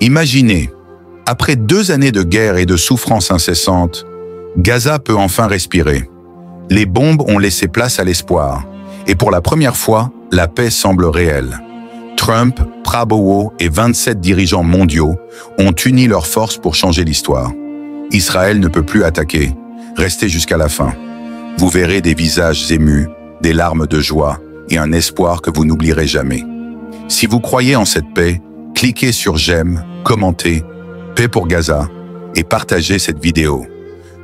Imaginez, après 2 années de guerre et de souffrances incessantes, Gaza peut enfin respirer. Les bombes ont laissé place à l'espoir, et pour la première fois, la paix semble réelle. Trump, Prabowo et 27 dirigeants mondiaux ont uni leurs forces pour changer l'histoire. Israël ne peut plus attaquer. Restez jusqu'à la fin. Vous verrez des visages émus, des larmes de joie et un espoir que vous n'oublierez jamais. Si vous croyez en cette paix, cliquez sur j'aime, commentez, paix pour Gaza et partagez cette vidéo.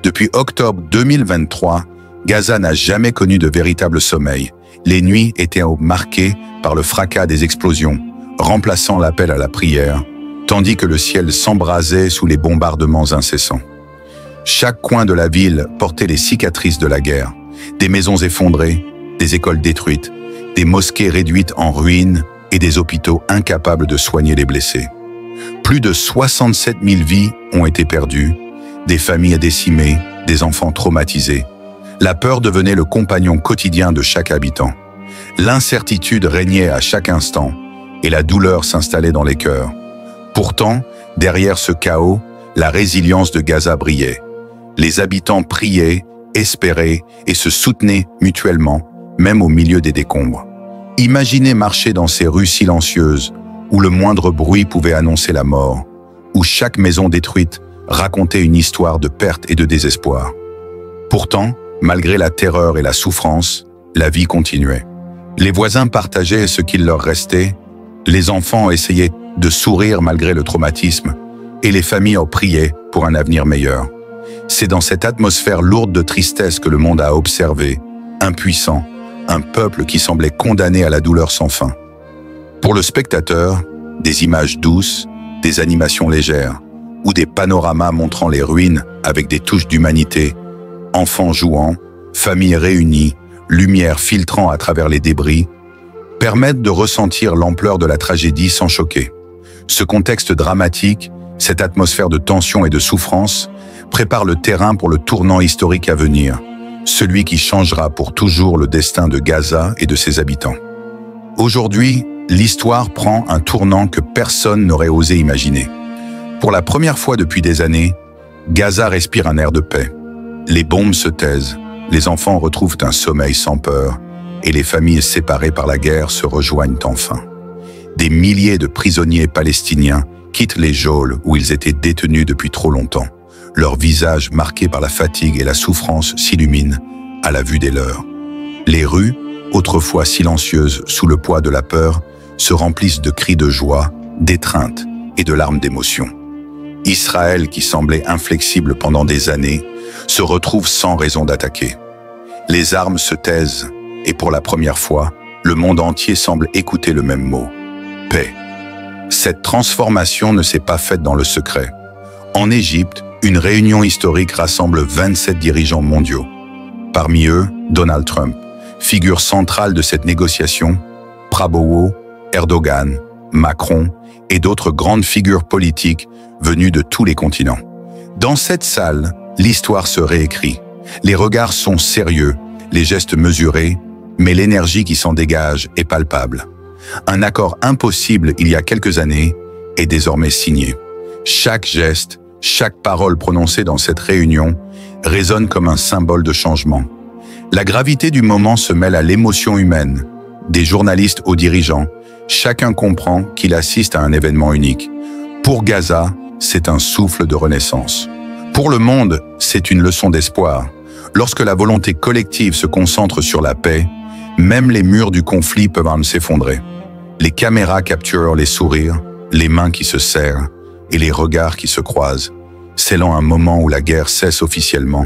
Depuis octobre 2023, Gaza n'a jamais connu de véritable sommeil. Les nuits étaient marquées par le fracas des explosions, remplaçant l'appel à la prière, tandis que le ciel s'embrasait sous les bombardements incessants. Chaque coin de la ville portait les cicatrices de la guerre, des maisons effondrées, des écoles détruites, des mosquées réduites en ruines et des hôpitaux incapables de soigner les blessés. Plus de 67 000 vies ont été perdues, des familles décimées, des enfants traumatisés. La peur devenait le compagnon quotidien de chaque habitant. L'incertitude régnait à chaque instant et la douleur s'installait dans les cœurs. Pourtant, derrière ce chaos, la résilience de Gaza brillait. Les habitants priaient, espéraient et se soutenaient mutuellement, même au milieu des décombres. Imaginez marcher dans ces rues silencieuses où le moindre bruit pouvait annoncer la mort, où chaque maison détruite racontait une histoire de perte et de désespoir. Pourtant, malgré la terreur et la souffrance, la vie continuait. Les voisins partageaient ce qu'il leur restait, les enfants essayaient de sourire malgré le traumatisme, et les familles en priaient pour un avenir meilleur. C'est dans cette atmosphère lourde de tristesse que le monde a observé, impuissant, un peuple qui semblait condamné à la douleur sans fin. Pour le spectateur, des images douces, des animations légères, ou des panoramas montrant les ruines avec des touches d'humanité, enfants jouant, familles réunies, lumière filtrant à travers les débris, permettent de ressentir l'ampleur de la tragédie sans choquer. Ce contexte dramatique, cette atmosphère de tension et de souffrance, prépare le terrain pour le tournant historique à venir, celui qui changera pour toujours le destin de Gaza et de ses habitants. Aujourd'hui, l'histoire prend un tournant que personne n'aurait osé imaginer. Pour la première fois depuis des années, Gaza respire un air de paix. Les bombes se taisent, les enfants retrouvent un sommeil sans peur, et les familles séparées par la guerre se rejoignent enfin. Des milliers de prisonniers palestiniens quittent les geôles où ils étaient détenus depuis trop longtemps. Leurs visages marqués par la fatigue et la souffrance s'illuminent à la vue des leurs. Les rues, autrefois silencieuses sous le poids de la peur, se remplissent de cris de joie, d'étreinte et de larmes d'émotion. Israël, qui semblait inflexible pendant des années, se retrouve sans raison d'attaquer. Les armes se taisent, et pour la première fois, le monde entier semble écouter le même mot, paix. Cette transformation ne s'est pas faite dans le secret. En Égypte, une réunion historique rassemble 27 dirigeants mondiaux. Parmi eux, Donald Trump, figure centrale de cette négociation, Prabowo, Erdogan, Macron et d'autres grandes figures politiques venues de tous les continents. Dans cette salle, l'histoire se réécrit. Les regards sont sérieux, les gestes mesurés, mais l'énergie qui s'en dégage est palpable. Un accord impossible il y a quelques années est désormais signé. Chaque geste, chaque parole prononcée dans cette réunion résonne comme un symbole de changement. La gravité du moment se mêle à l'émotion humaine. Des journalistes aux dirigeants, chacun comprend qu'il assiste à un événement unique. Pour Gaza, c'est un souffle de renaissance. Pour le monde, c'est une leçon d'espoir. Lorsque la volonté collective se concentre sur la paix, même les murs du conflit peuvent s'effondrer. Les caméras capturent les sourires, les mains qui se serrent et les regards qui se croisent, scellant un moment où la guerre cesse officiellement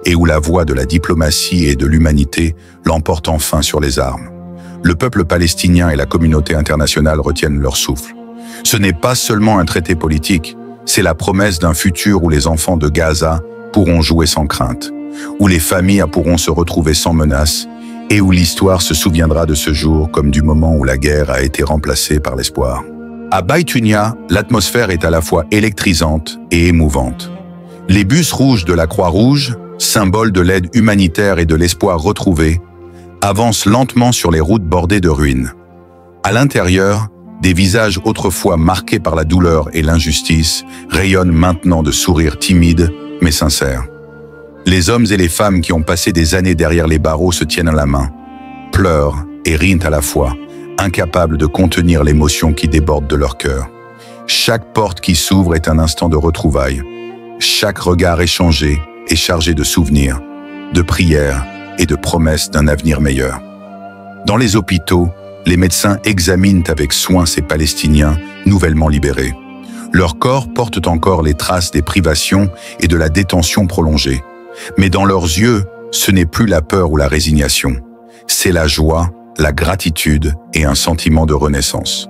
et où la voix de la diplomatie et de l'humanité l'emporte enfin sur les armes. Le peuple palestinien et la communauté internationale retiennent leur souffle. Ce n'est pas seulement un traité politique, c'est la promesse d'un futur où les enfants de Gaza pourront jouer sans crainte, où les familles pourront se retrouver sans menace et où l'histoire se souviendra de ce jour comme du moment où la guerre a été remplacée par l'espoir. À Baïtunia, l'atmosphère est à la fois électrisante et émouvante. Les bus rouges de la Croix-Rouge, symbole de l'aide humanitaire et de l'espoir retrouvé, avancent lentement sur les routes bordées de ruines. À l'intérieur, des visages autrefois marqués par la douleur et l'injustice rayonnent maintenant de sourires timides mais sincères. Les hommes et les femmes qui ont passé des années derrière les barreaux se tiennent à la main, pleurent et rient à la fois, incapables de contenir l'émotion qui déborde de leur cœur. Chaque porte qui s'ouvre est un instant de retrouvailles. Chaque regard échangé est chargé de souvenirs, de prières et de promesses d'un avenir meilleur. Dans les hôpitaux, les médecins examinent avec soin ces Palestiniens nouvellement libérés. Leurs corps portent encore les traces des privations et de la détention prolongée. Mais dans leurs yeux, ce n'est plus la peur ou la résignation. C'est la joie, la gratitude et un sentiment de renaissance.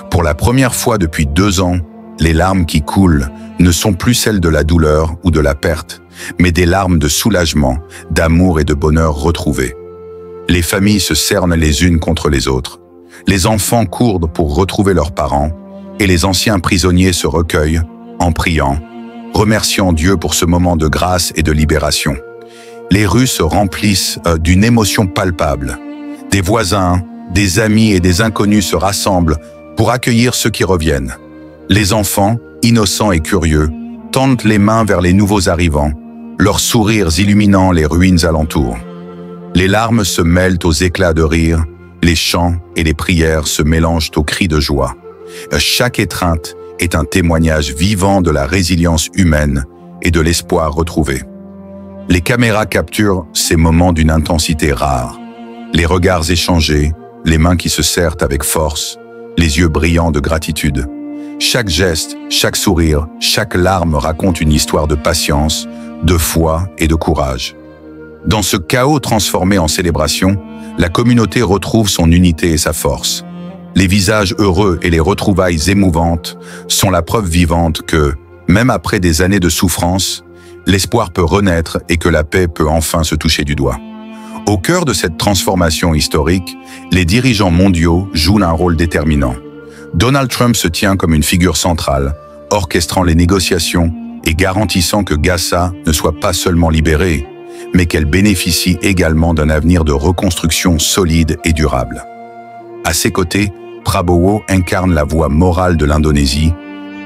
Pour la première fois depuis 2 ans, les larmes qui coulent ne sont plus celles de la douleur ou de la perte, mais des larmes de soulagement, d'amour et de bonheur retrouvés. Les familles se cernent les unes contre les autres. Les enfants courent pour retrouver leurs parents et les anciens prisonniers se recueillent en priant, remerciant Dieu pour ce moment de grâce et de libération. Les rues se remplissent d'une émotion palpable. Des voisins, des amis et des inconnus se rassemblent pour accueillir ceux qui reviennent. Les enfants, innocents et curieux, tendent les mains vers les nouveaux arrivants, leurs sourires illuminant les ruines alentours. Les larmes se mêlent aux éclats de rire, les chants et les prières se mélangent aux cris de joie. Chaque étreinte est un témoignage vivant de la résilience humaine et de l'espoir retrouvé. Les caméras capturent ces moments d'une intensité rare. Les regards échangés, les mains qui se serrent avec force, les yeux brillants de gratitude. Chaque geste, chaque sourire, chaque larme raconte une histoire de patience, de foi et de courage. Dans ce chaos transformé en célébration, la communauté retrouve son unité et sa force. Les visages heureux et les retrouvailles émouvantes sont la preuve vivante que, même après des années de souffrance, l'espoir peut renaître et que la paix peut enfin se toucher du doigt. Au cœur de cette transformation historique, les dirigeants mondiaux jouent un rôle déterminant. Donald Trump se tient comme une figure centrale, orchestrant les négociations et garantissant que Gaza ne soit pas seulement libérée, mais qu'elle bénéficie également d'un avenir de reconstruction solide et durable. À ses côtés, Prabowo incarne la voix morale de l'Indonésie,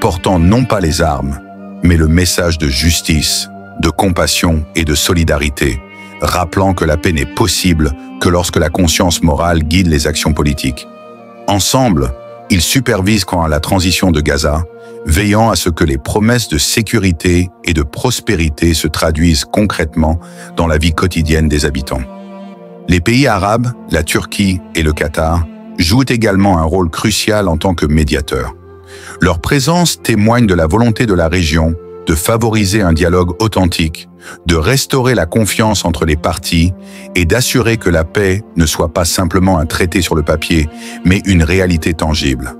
portant non pas les armes, mais le message de justice, de compassion et de solidarité, rappelant que la paix n'est possible que lorsque la conscience morale guide les actions politiques. Ensemble, ils supervisent la transition de Gaza, veillant à ce que les promesses de sécurité et de prospérité se traduisent concrètement dans la vie quotidienne des habitants. Les pays arabes, la Turquie et le Qatar, jouent également un rôle crucial en tant que médiateurs. Leur présence témoigne de la volonté de la région de favoriser un dialogue authentique, de restaurer la confiance entre les parties et d'assurer que la paix ne soit pas simplement un traité sur le papier, mais une réalité tangible.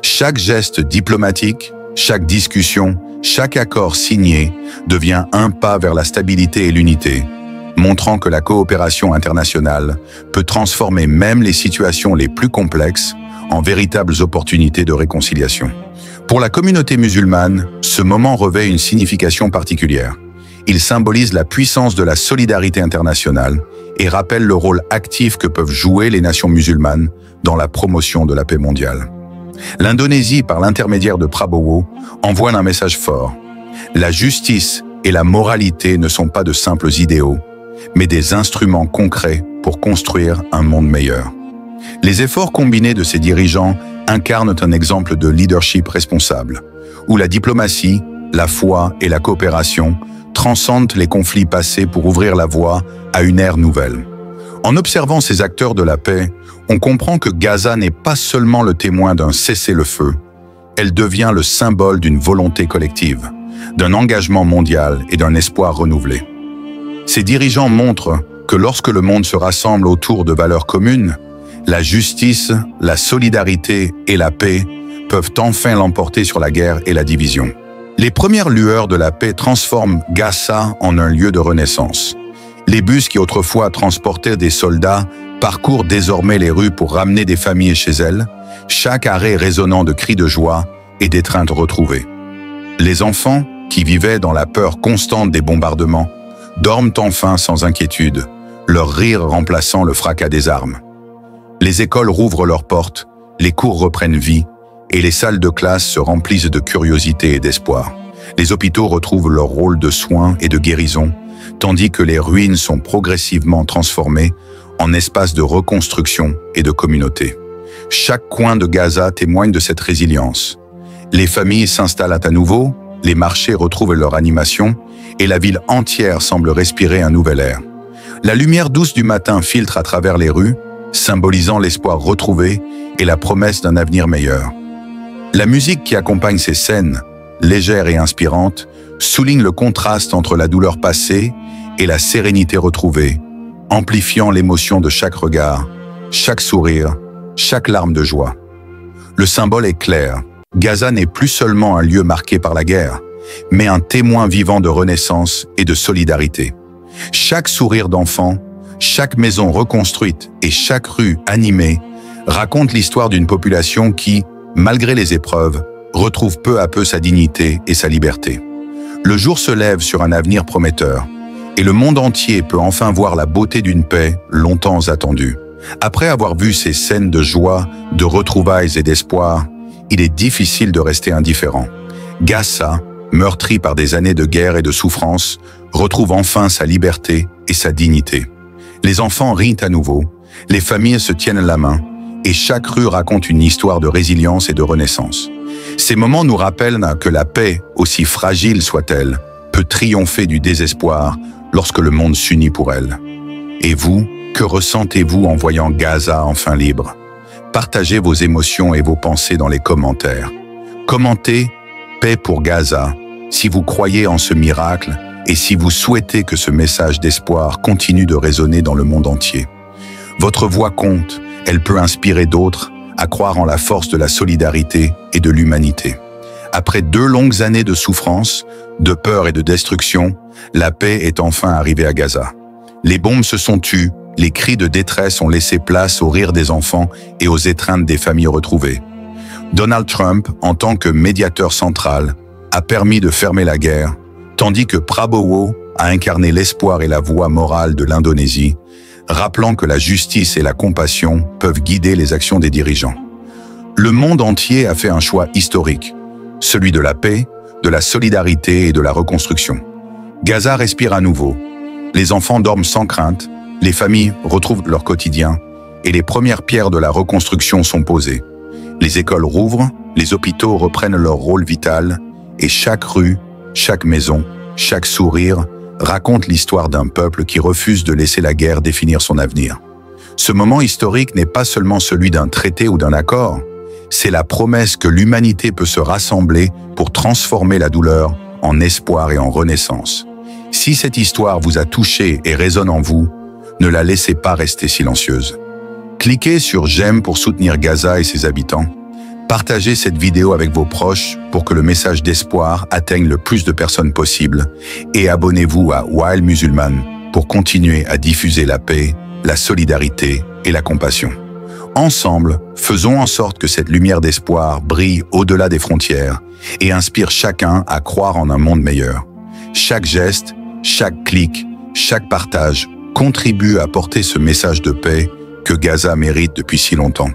Chaque geste diplomatique, chaque discussion, chaque accord signé devient un pas vers la stabilité et l'unité, montrant que la coopération internationale peut transformer même les situations les plus complexes en véritables opportunités de réconciliation. Pour la communauté musulmane, ce moment revêt une signification particulière. Il symbolise la puissance de la solidarité internationale et rappelle le rôle actif que peuvent jouer les nations musulmanes dans la promotion de la paix mondiale. L'Indonésie, par l'intermédiaire de Prabowo, envoie un message fort. La justice et la moralité ne sont pas de simples idéaux, mais des instruments concrets pour construire un monde meilleur. Les efforts combinés de ces dirigeants incarnent un exemple de leadership responsable, où la diplomatie, la foi et la coopération transcendent les conflits passés pour ouvrir la voie à une ère nouvelle. En observant ces acteurs de la paix, on comprend que Gaza n'est pas seulement le témoin d'un cessez-le-feu, elle devient le symbole d'une volonté collective, d'un engagement mondial et d'un espoir renouvelé. Ces dirigeants montrent que lorsque le monde se rassemble autour de valeurs communes, la justice, la solidarité et la paix peuvent enfin l'emporter sur la guerre et la division. Les premières lueurs de la paix transforment Gaza en un lieu de renaissance. Les bus qui autrefois transportaient des soldats parcourent désormais les rues pour ramener des familles chez elles, chaque arrêt résonnant de cris de joie et d'étreintes retrouvées. Les enfants, qui vivaient dans la peur constante des bombardements, dorment enfin sans inquiétude, leur rire remplaçant le fracas des armes. Les écoles rouvrent leurs portes, les cours reprennent vie, et les salles de classe se remplissent de curiosité et d'espoir. Les hôpitaux retrouvent leur rôle de soins et de guérison, tandis que les ruines sont progressivement transformées en espaces de reconstruction et de communauté. Chaque coin de Gaza témoigne de cette résilience. Les familles s'installent à nouveau, les marchés retrouvent leur animation et la ville entière semble respirer un nouvel air. La lumière douce du matin filtre à travers les rues, symbolisant l'espoir retrouvé et la promesse d'un avenir meilleur. La musique qui accompagne ces scènes, légère et inspirante, souligne le contraste entre la douleur passée et la sérénité retrouvée, amplifiant l'émotion de chaque regard, chaque sourire, chaque larme de joie. Le symbole est clair. Gaza n'est plus seulement un lieu marqué par la guerre, mais un témoin vivant de renaissance et de solidarité. Chaque sourire d'enfant, chaque maison reconstruite et chaque rue animée raconte l'histoire d'une population qui, malgré les épreuves, retrouve peu à peu sa dignité et sa liberté. Le jour se lève sur un avenir prometteur, et le monde entier peut enfin voir la beauté d'une paix longtemps attendue. Après avoir vu ces scènes de joie, de retrouvailles et d'espoir, il est difficile de rester indifférent. Gaza, meurtri par des années de guerre et de souffrance, retrouve enfin sa liberté et sa dignité. Les enfants rient à nouveau, les familles se tiennent la main, et chaque rue raconte une histoire de résilience et de renaissance. Ces moments nous rappellent que la paix, aussi fragile soit-elle, peut triompher du désespoir lorsque le monde s'unit pour elle. Et vous, que ressentez-vous en voyant Gaza enfin libre? Partagez vos émotions et vos pensées dans les commentaires. Commentez « Paix pour Gaza » si vous croyez en ce miracle et si vous souhaitez que ce message d'espoir continue de résonner dans le monde entier. Votre voix compte, elle peut inspirer d'autres à croire en la force de la solidarité et de l'humanité. Après 2 longues années de souffrance, de peur et de destruction, la paix est enfin arrivée à Gaza. Les bombes se sont tues, les cris de détresse ont laissé place aux rires des enfants et aux étreintes des familles retrouvées. Donald Trump, en tant que médiateur central, a permis de fermer la guerre, tandis que Prabowo a incarné l'espoir et la voix morale de l'Indonésie, rappelant que la justice et la compassion peuvent guider les actions des dirigeants. Le monde entier a fait un choix historique, celui de la paix, de la solidarité et de la reconstruction. Gaza respire à nouveau. Les enfants dorment sans crainte, les familles retrouvent leur quotidien et les premières pierres de la reconstruction sont posées. Les écoles rouvrent, les hôpitaux reprennent leur rôle vital et chaque rue, chaque maison, chaque sourire raconte l'histoire d'un peuple qui refuse de laisser la guerre définir son avenir. Ce moment historique n'est pas seulement celui d'un traité ou d'un accord, c'est la promesse que l'humanité peut se rassembler pour transformer la douleur en espoir et en renaissance. Si cette histoire vous a touché et résonne en vous, ne la laissez pas rester silencieuse. Cliquez sur j'aime pour soutenir Gaza et ses habitants. Partagez cette vidéo avec vos proches pour que le message d'espoir atteigne le plus de personnes possible et abonnez-vous à Wild Musulman pour continuer à diffuser la paix, la solidarité et la compassion. Ensemble, faisons en sorte que cette lumière d'espoir brille au-delà des frontières et inspire chacun à croire en un monde meilleur. Chaque geste, chaque clic, chaque partage contribue à porter ce message de paix que Gaza mérite depuis si longtemps.